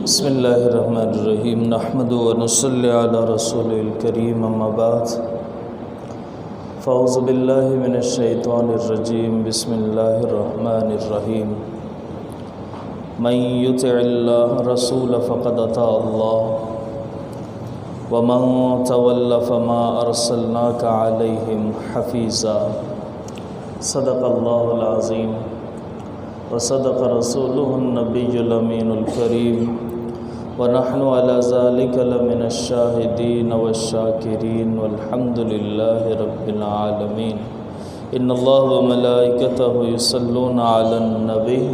بسم اللہ الرحمن الرحیم نحمد و نصلی علی رسول الکریم اما بعد فاعوذ باللہ من الشیطان الرجیم بسم اللہ الرحمن الرحیم من یطع اللہ رسول فقد اطاع اللہ ومن تول فما ارسلناک علیہم حفیظا صدق اللہ العظیم وصدق رسوله النبی الامین الکریم ونحن على ذلك لمن الشاهدين والشاكرين والحمد لله رب العالمين ان الله وملائكته يصلون على النبي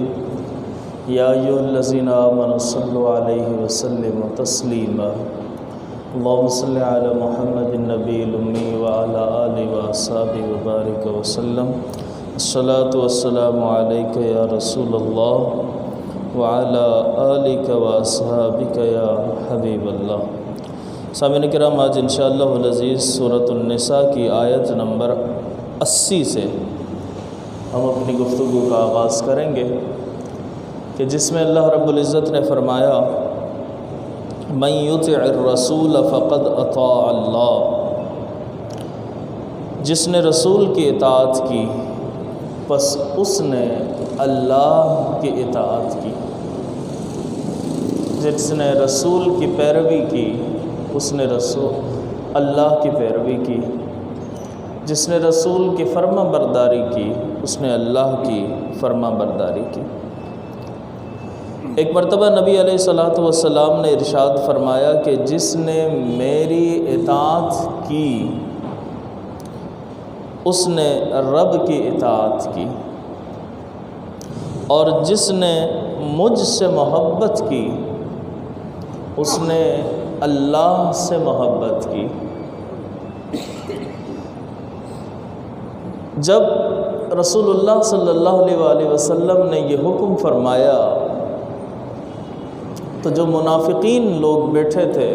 يا ايها الذين آمنوا صلوا عليه وسلموا تسليما اللهم صل على محمد النبي الأمي وعلى آله وأصحابه وبارك وسلم الصلاة والسلام عليك يا رسول الله وعلى آلك وأصحابك يا حبیب اللہ۔ سامعین کرام، آج انشاءاللہ العزیز سورۃ النساء کی آیت نمبر 80 سے ہم اپنی گفتگو کا آغاز کریں گے کہ جس میں اللہ رب العزت نے فرمایا من یطع الرسول فقد اطاع اللہ، جس نے رسول کی اطاعت کی پس اس نے اللہ کی اطاعت کی، جس نے رسول کی پیروی کی اس نے اللہ کی پیروی کی، جس نے رسول کی فرما برداری کی اس نے اللہ کی فرما برداری کی۔ ایک مرتبہ نبی علیہ الصلوۃ والسلام نے ارشاد فرمایا کہ جس نے میری اطاعت کی اس نے رب کی اطاعت کی، اور جس نے مجھ سے محبت کی اس نے اللہ سے محبت کی۔ جب رسول اللہ صلی اللہ علیہ وآلہ وسلم نے یہ حکم فرمایا تو جو منافقین لوگ بیٹھے تھے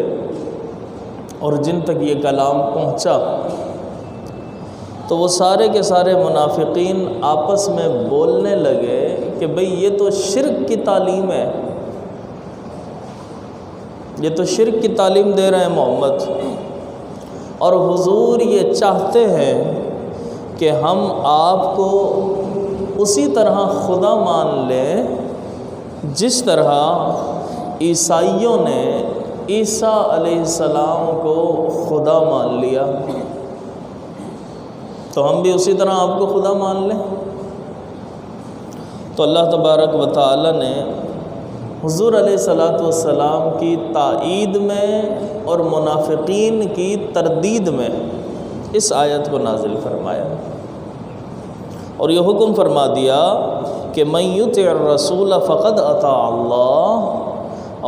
اور جن تک یہ کلام پہنچا تو وہ سارے کے سارے منافقین آپس میں بولنے لگے کہ بھئی یہ تو شرک کی تعلیم ہے، یہ تو شرک کی تعلیم دے رہے ہیں محمد، اور حضور یہ چاہتے ہیں کہ ہم آپ کو اسی طرح خدا مان لیں جس طرح عیسائیوں نے عیسیٰ علیہ السلام کو خدا مان لیا، تو ہم بھی اسی طرح آپ کو خدا مان لیں۔ تو اللہ تبارک و تعالی نے حضور علیہ السلام کی تائید میں اور منافقین کی تردید میں اس آیت کو نازل فرمایا اور یہ حکم فرما دیا کہ من یطع الرسول فقد اطاع اللہ،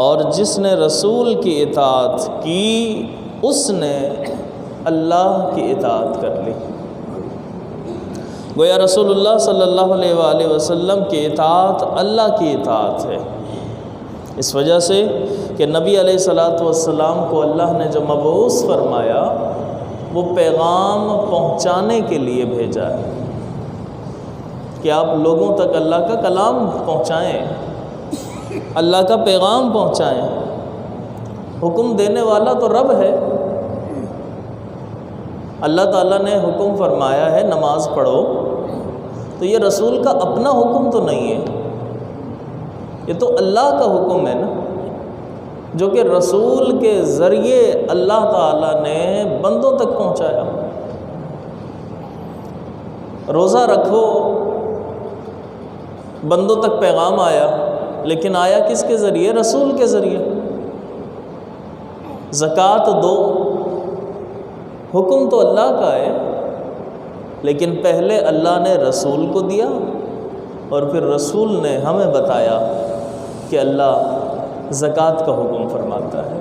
اور جس نے رسول کی اطاعت کی اس نے اللہ کی اطاعت کر لی۔ گویا رسول اللہ صلی اللہ علیہ وآلہ وسلم کی اطاعت اللہ کی اطاعت ہے، اس وجہ سے کہ نبی علیہ الصلوۃ والسلام کو اللہ نے جو مبعوث فرمایا وہ پیغام پہنچانے کے لیے بھیجا ہے کہ آپ لوگوں تک اللہ کا کلام پہنچائیں، اللہ کا پیغام پہنچائیں۔ حکم دینے والا تو رب ہے، اللہ تعالیٰ نے حکم فرمایا ہے نماز پڑھو، تو یہ رسول کا اپنا حکم تو نہیں ہے، یہ تو اللہ کا حکم ہے نا، جو کہ رسول کے ذریعے اللہ تعالیٰ نے بندوں تک پہنچایا۔ روزہ رکھو، بندوں تک پیغام آیا، لیکن آیا کس کے ذریعے؟ رسول کے ذریعے۔ زکوٰۃ دو، حکم تو اللہ کا ہے، لیکن پہلے اللہ نے رسول کو دیا اور پھر رسول نے ہمیں بتایا کہ اللہ زکوٰۃ کا حکم فرماتا ہے،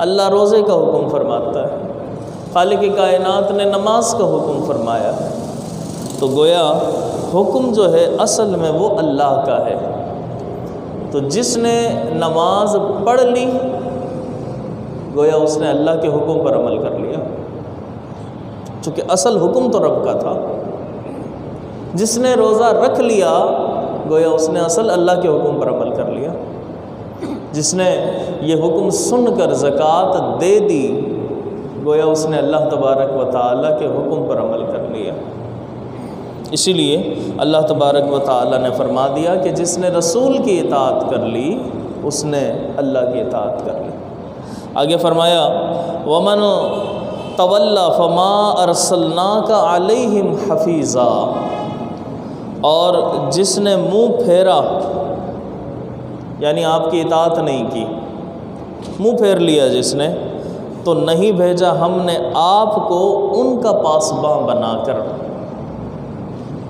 اللہ روزے کا حکم فرماتا ہے، خالق کائنات نے نماز کا حکم فرمایا ہے۔ تو گویا حکم جو ہے اصل میں وہ اللہ کا ہے، تو جس نے نماز پڑھ لی گویا اس نے اللہ کے حکم پر عمل کر لیا، چونکہ اصل حکم تو رب کا تھا۔ جس نے روزہ رکھ لیا گویا اس نے اصل اللہ کے حکم پر عمل کر لیا۔ جس نے یہ حکم سن کر زکوٰۃ دے دی، گویا اس نے اللہ تبارک و تعالیٰ کے حکم پر عمل کر لیا۔ اسی لیے اللہ تبارک و تعالیٰ نے فرما دیا کہ جس نے رسول کی اطاعت کر لی اس نے اللہ کی اطاعت کر لی۔ آگے فرمایا وَمَنْ تَوَلَّى فَمَا أَرْسَلْنَاكَ عَلَيْهِمْ حَفِيظًا، اور جس نے منہ پھیرا یعنی آپ کی اطاعت نہیں کی، منہ پھیر لیا جس نے، تو نہیں بھیجا ہم نے آپ کو ان کا پاسباں بنا کر،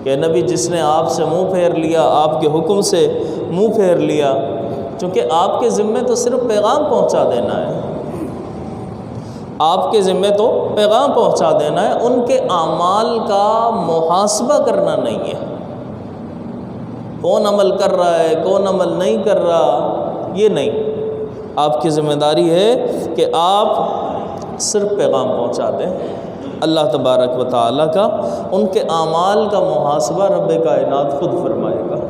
کہ نبی جس نے آپ سے منہ پھیر لیا، آپ کے حکم سے منہ پھیر لیا، چونکہ آپ کے ذمے تو صرف پیغام پہنچا دینا ہے، آپ کے ذمے تو پیغام پہنچا دینا ہے، ان کے اعمال کا محاسبہ کرنا نہیں ہے، کون عمل کر رہا ہے کون عمل نہیں کر رہا، یہ نہیں، آپ کی ذمہ داری ہے کہ آپ صرف پیغام پہنچا دیں۔ اللہ تبارک و تعالیٰ کا ان کے اعمال کا محاسبہ رب کائنات خود فرمائے گا،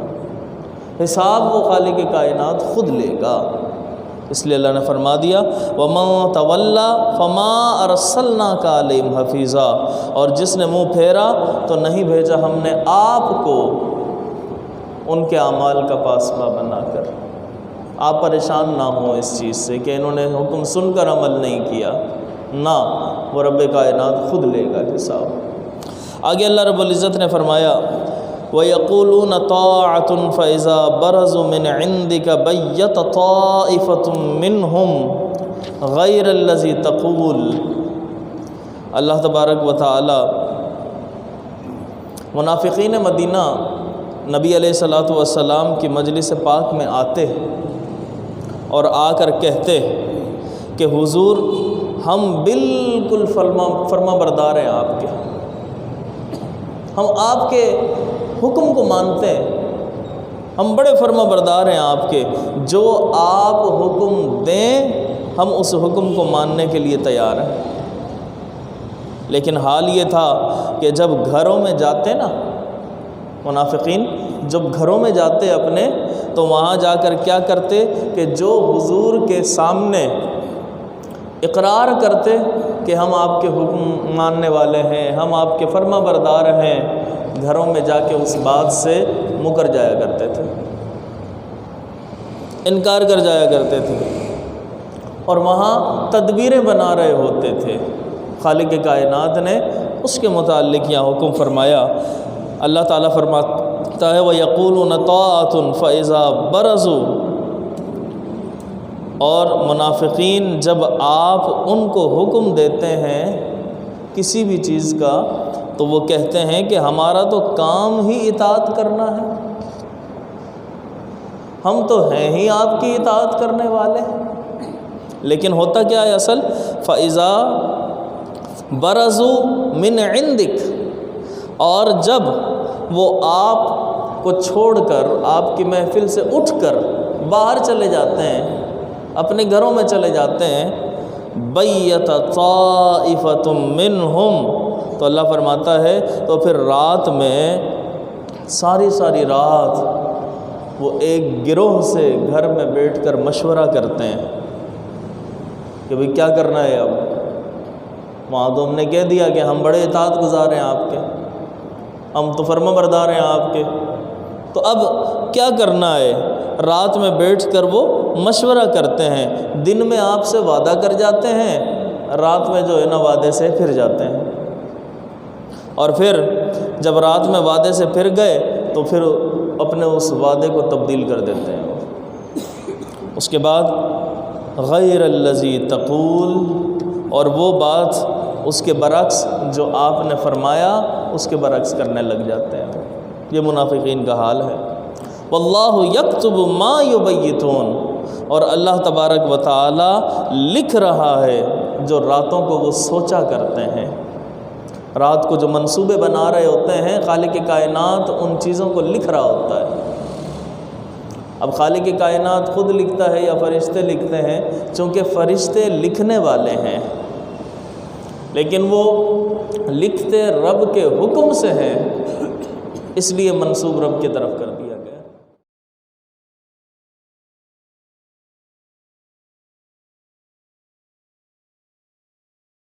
حساب وہ خالق کائنات خود لے گا۔ اس لیے اللہ نے فرما دیا وَمَن تَوَلَّى فَمَا أَرْسَلْنَاكَ عَلَيْهِمْ حَفِيظًا، اور جس نے منہ پھیرا تو نہیں بھیجا ہم نے آپ کو ان کے اعمال کا پاسباں بنا کر۔ آپ پریشان نہ ہوں اس چیز سے کہ انہوں نے حکم سن کر عمل نہیں کیا، نہ، وہ رب کائنات خود لے گا حساب۔ آگے اللہ رب العزت نے فرمایا وَيَقُولُونَ طَاعَةٌ فَإِذَا بَرَزُوا مِنْ عِنْدِكَ بَيَّتَ طَائِفَةٌ مِّنْهُمْ غَيْرَ الَّذِي تَقُولُ۔ اللہ تبارک و تعالی منافقین مدینہ نبی علیہ الصلوۃ والسلام کی مجلس پاک میں آتے اور آ کر کہتے کہ حضور ہم بالکل فرما بردار ہیں آپ کے، ہم آپ کے حکم کو مانتے ہیں، ہم بڑے فرما بردار ہیں آپ کے، جو آپ حکم دیں ہم اس حکم کو ماننے کے لیے تیار ہیں۔ لیکن حال یہ تھا کہ جب گھروں میں جاتے نا منافقین، جب گھروں میں جاتے اپنے، تو وہاں جا کر کیا کرتے کہ جو حضور کے سامنے اقرار کرتے کہ ہم آپ کے حکم ماننے والے ہیں، ہم آپ کے فرما بردار ہیں، گھروں میں جا کے اس بات سے مکر جایا کرتے تھے، انکار کر جایا کرتے تھے، اور وہاں تدبیریں بنا رہے ہوتے تھے۔ خالق کائنات نے اس کے متعلق یہاں حکم فرمایا۔ اللہ تعالیٰ فرماتا ہے وَيَقُولُونَ طَاعَةٌ فَإِذَا بَرَزُوا، اور منافقین جب آپ ان کو حکم دیتے ہیں کسی بھی چیز کا تو وہ کہتے ہیں کہ ہمارا تو کام ہی اطاعت کرنا ہے، ہم تو ہیں ہی آپ کی اطاعت کرنے والے۔ لیکن ہوتا کیا ہے اصل فَإِذَا بَرَزُوا مِنْ عِنْدِكَ، اور جب وہ آپ کو چھوڑ کر آپ کی محفل سے اٹھ کر باہر چلے جاتے ہیں، اپنے گھروں میں چلے جاتے ہیں، بَيَّتَ طَائِفَةٌ مِّنْهُمْ، تو اللہ فرماتا ہے تو پھر رات میں ساری رات وہ ایک گروہ سے گھر میں بیٹھ کر مشورہ کرتے ہیں کہ بھئی کیا کرنا ہے۔ اب وہاں تو ہم نے کہہ دیا کہ ہم بڑے اطاعت گزار ہیں آپ کے، ہم تو فرما بردار ہیں آپ کے، تو اب کیا کرنا ہے۔ رات میں بیٹھ کر وہ مشورہ کرتے ہیں، دن میں آپ سے وعدہ کر جاتے ہیں، رات میں جو ہے نا وعدے سے پھر جاتے ہیں، اور پھر جب رات میں وعدے سے پھر گئے تو پھر اپنے اس وعدے کو تبدیل کر دیتے ہیں۔ اس کے بعد غیر الذی تقول، اور وہ بات اس کے برعکس جو آپ نے فرمایا اس کے برعکس کرنے لگ جاتے ہیں۔ یہ منافقین کا حال ہے۔ واللہ یکتب ما یبیتون، اور اللہ تبارک و تعالی لکھ رہا ہے جو راتوں کو وہ سوچا کرتے ہیں۔ رات کو جو منصوبے بنا رہے ہوتے ہیں خالق کائنات ان چیزوں کو لکھ رہا ہوتا ہے۔ اب خالق کائنات خود لکھتا ہے یا فرشتے لکھتے ہیں؟ چونکہ فرشتے لکھنے والے ہیں، لیکن وہ لکھتے رب کے حکم سے ہیں، اس لیے منسوب رب کی طرف کر دیا۔